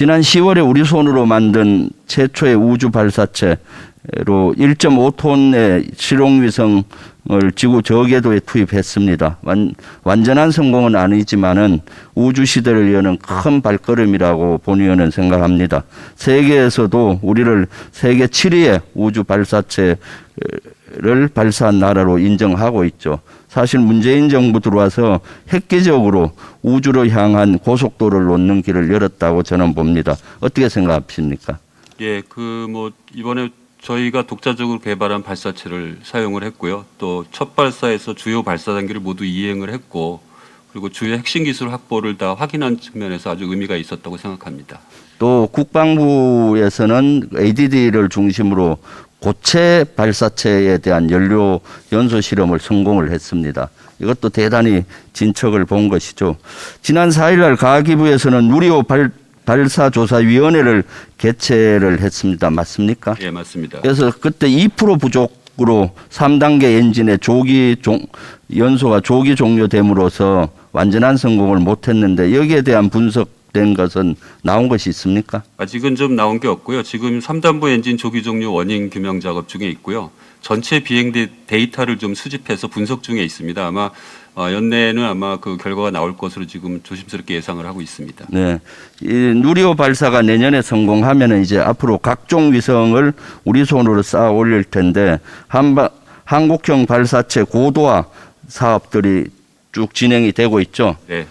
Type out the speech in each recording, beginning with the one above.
지난 10월에 우리 손으로 만든 최초의 우주 발사체로 1.5톤의 실용위성을 지구 저궤도에 투입했습니다. 완전한 성공은 아니지만은 우주 시대를 여는 큰 발걸음이라고 본의원은 생각합니다. 세계에서도 우리를 세계 7위의 우주 발사체를 발사한 나라로 인정하고 있죠. 사실 문재인 정부 들어와서 획기적으로 우주로 향한 고속도로를 놓는 길을 열었다고 저는 봅니다. 어떻게 생각하십니까? 예, 이번에 저희가 독자적으로 개발한 발사체를 사용을 했고요. 또 첫 발사에서 주요 발사 단계를 모두 이행을 했고, 그리고 주요 핵심 기술 확보를 다 확인한 측면에서 아주 의미가 있었다고 생각합니다. 또 국방부에서는 ADD를 중심으로 고체 발사체에 대한 연료 연소 실험을 성공을 했습니다. 이것도 대단히 진척을 본 것이죠. 지난 4일날 과기부에서는 누리호 발사조사위원회를 개최를 했습니다. 맞습니까? 예, 맞습니다. 그래서 그때 2% 부족으로 3단계 엔진의 연소가 조기 종료됨으로써 완전한 성공을 못했는데 여기에 대한 분석된 것은 나온 것이 있습니까? 아직은 좀 나온 게 없고요. 지금 3단부 엔진 조기 종료 원인 규명 작업 중에 있고요. 전체 비행 데이터를 좀 수집해서 분석 중에 있습니다. 아마 연내에는 아마 그 결과가 나올 것으로 지금 조심스럽게 예상을 하고 있습니다. 네, 이 누리호 발사가 내년에 성공하면은 이제 앞으로 각종 위성을 우리 손으로 쌓아 올릴 텐데 한국형 발사체 고도화 사업들이 쭉 진행이 되고 있죠. 네.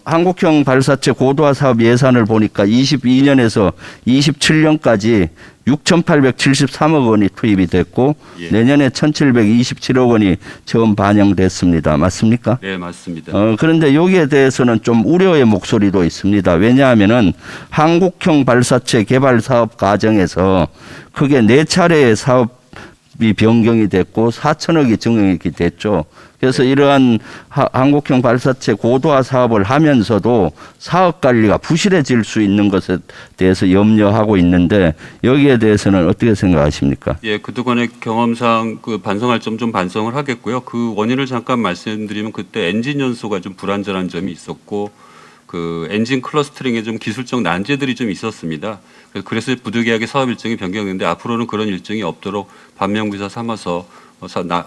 한국형 발사체 고도화 사업 예산을 보니까 22년에서 27년까지 6,873억 원이 투입이 됐고 예. 내년에 1,727억 원이 처음 반영됐습니다. 맞습니까? 네, 맞습니다. 그런데 여기에 대해서는 좀 우려의 목소리도 있습니다. 왜냐하면은 한국형 발사체 개발 사업 과정에서 크게 4차례의 사업이 변경이 됐고 4천억이 증액이 됐죠. 그래서 이러한 한국형 발사체 고도화 사업을 하면서도 사업 관리가 부실해질 수 있는 것에 대해서 염려하고 있는데 여기에 대해서는 어떻게 생각하십니까? 예, 그동안의 경험상 그 반성할 점 좀 반성을 하겠고요. 그 원인을 잠깐 말씀드리면 그때 엔진 연소가 좀 불완전한 점이 있었고 그 엔진 클러스터링에 좀 기술적 난제들이 좀 있었습니다. 그래서 부득이하게 사업 일정이 변경됐는데 앞으로는 그런 일정이 없도록 반면교사 삼아서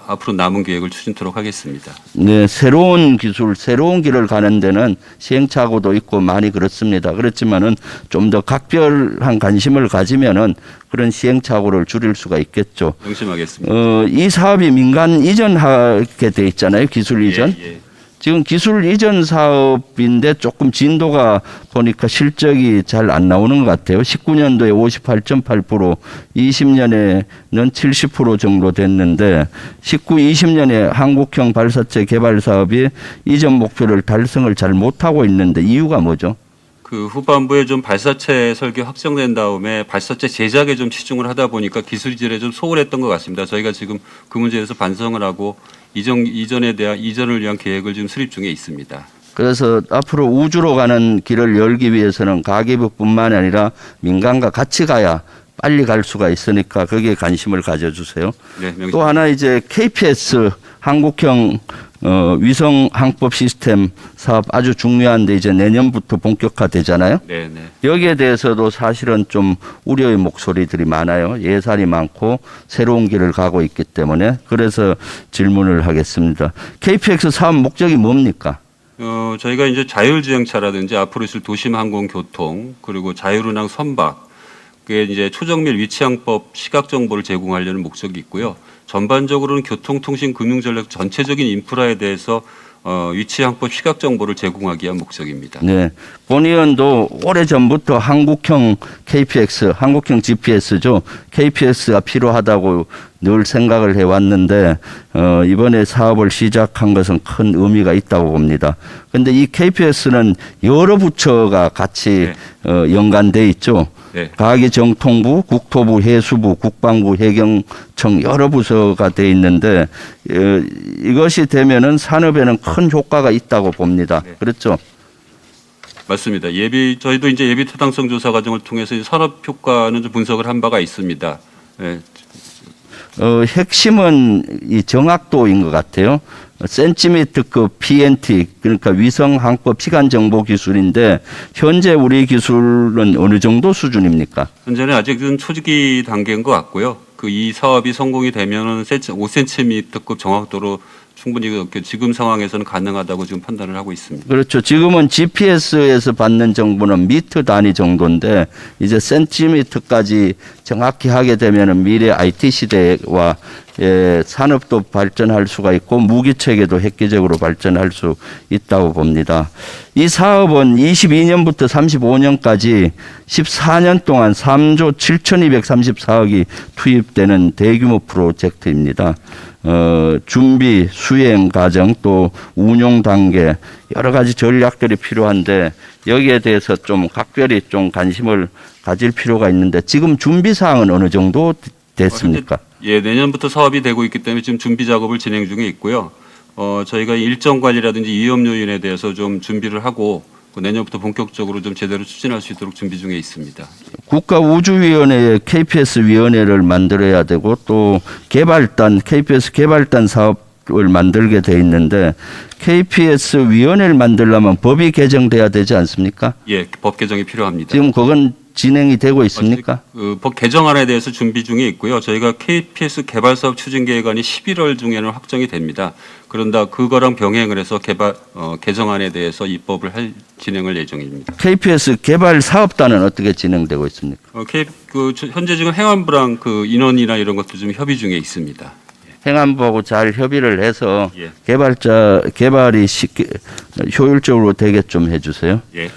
앞으로 남은 계획을 추진토록 하겠습니다. 네, 새로운 기술, 새로운 길을 가는 데는 시행착오도 있고 많이 그렇습니다. 그렇지만은 좀 더 각별한 관심을 가지면은 그런 시행착오를 줄일 수가 있겠죠. 명심하겠습니다. 이 사업이 민간 이전하게 돼 있잖아요. 기술 이전. 예, 예. 지금 기술 이전 사업인데 조금 진도가 보니까 실적이 잘 안 나오는 것 같아요. 19년도에 58.8%, 20년에는 70% 정도 됐는데 19, 20년에 한국형 발사체 개발 사업이 이전 목표를 달성을 잘 못하고 있는데 이유가 뭐죠? 그 후반부에 좀 발사체 설계 확정된 다음에 발사체 제작에 좀 치중을 하다 보니까 기술 이전에 좀 소홀했던 것 같습니다. 저희가 지금 그 문제에 대해서 반성을 하고 이전을 위한 계획을 지금 수립 중에 있습니다. 그래서 앞으로 우주로 가는 길을 열기 위해서는 가계부뿐만 아니라 민간과 같이 가야 빨리 갈 수가 있으니까 거기에 관심을 가져주세요. 네, 또 하나 이제 KPS 한국형 위성 항법 시스템 사업 아주 중요한데 이제 내년부터 본격화되잖아요. 네, 네. 여기에 대해서도 사실은 좀 우려의 목소리들이 많아요. 예산이 많고 새로운 길을 가고 있기 때문에 그래서 질문을 하겠습니다. KPX 사업 목적이 뭡니까? 저희가 이제 자율주행차라든지 앞으로 있을 도심 항공 교통 그리고 자율운항 선박 그게 이제 초정밀 위치항법 시각 정보를 제공하려는 목적이 있고요. 전반적으로는 교통통신 금융전략 전체적인 인프라에 대해서 위치항법 시각 정보를 제공하기 위한 목적입니다. 네, 본 의원도 오래전부터 한국형 KPX, 한국형 GPS죠. KPS가 필요하다고 늘 생각을 해왔는데 이번에 사업을 시작한 것은 큰 의미가 있다고 봅니다. 그런데 이 KPS는 여러 부처가 같이 연관돼 있죠. 네. 과기정통부, 국토부, 해수부, 국방부, 해경청 여러 부서가 돼 있는데 이것이 되면은 산업에는 큰 효과가 있다고 봅니다. 네. 그렇죠? 맞습니다. 저희도 이제 예비 타당성 조사 과정을 통해서 산업 효과는 좀 분석을 한 바가 있습니다. 네. 핵심은 이 정확도인 것 같아요. 센티미터급 PNT 그러니까 위성 항법 시간 정보 기술인데 현재 우리 기술은 어느 정도 수준입니까? 현재는 아직은 초기 단계인 것 같고요. 그 이 사업이 성공이 되면은 5cm급 정확도로 충분히 지금 상황에서는 가능하다고 지금 판단을 하고 있습니다. 그렇죠. 지금은 GPS에서 받는 정보는 미터 단위 정도인데 이제 센티미터까지 정확히 하게 되면은 미래 IT 시대와 산업도 발전할 수가 있고 무기 체계도 획기적으로 발전할 수 있다고 봅니다. 이 사업은 22년부터 35년까지 14년 동안 3조 7,234억이 투입되는 대규모 프로젝트입니다. 준비, 수행 과정 또 운용 단계 여러 가지 전략들이 필요한데 여기에 대해서 좀 각별히 좀 관심을 가질 필요가 있는데 지금 준비 사항은 어느 정도 됐습니까? 예, 내년부터 사업이 되고 있기 때문에 지금 준비 작업을 진행 중에 있고요. 저희가 일정 관리라든지 위험 요인에 대해서 좀 준비를 하고 내년부터 본격적으로 좀 제대로 추진할 수 있도록 준비 중에 있습니다. 국가우주위원회에 KPS 위원회를 만들어야 되고 또 개발단 KPS 개발단 사업을 만들게 돼 있는데 KPS 위원회를 만들려면 법이 개정돼야 되지 않습니까? 예, 법 개정이 필요합니다. 지금 그건 진행이 되고 있습니까? 법 개정안에 대해서 준비 중에 있고요. 저희가 KPS 개발 사업 추진 계획안이 11월 중에는 확정이 됩니다. 그런다 그거랑 병행을 해서 개정안에 대해서 입법을 할 진행을 예정입니다. KPS 개발 사업단은 어떻게 진행되고 있습니까? 현재 지금 행안부랑 그 인원이나 이런 것도 좀 협의 중에 있습니다. 행안부하고 잘 협의를 해서 예. 개발이 쉽게 효율적으로 되게 좀 해주세요. 예.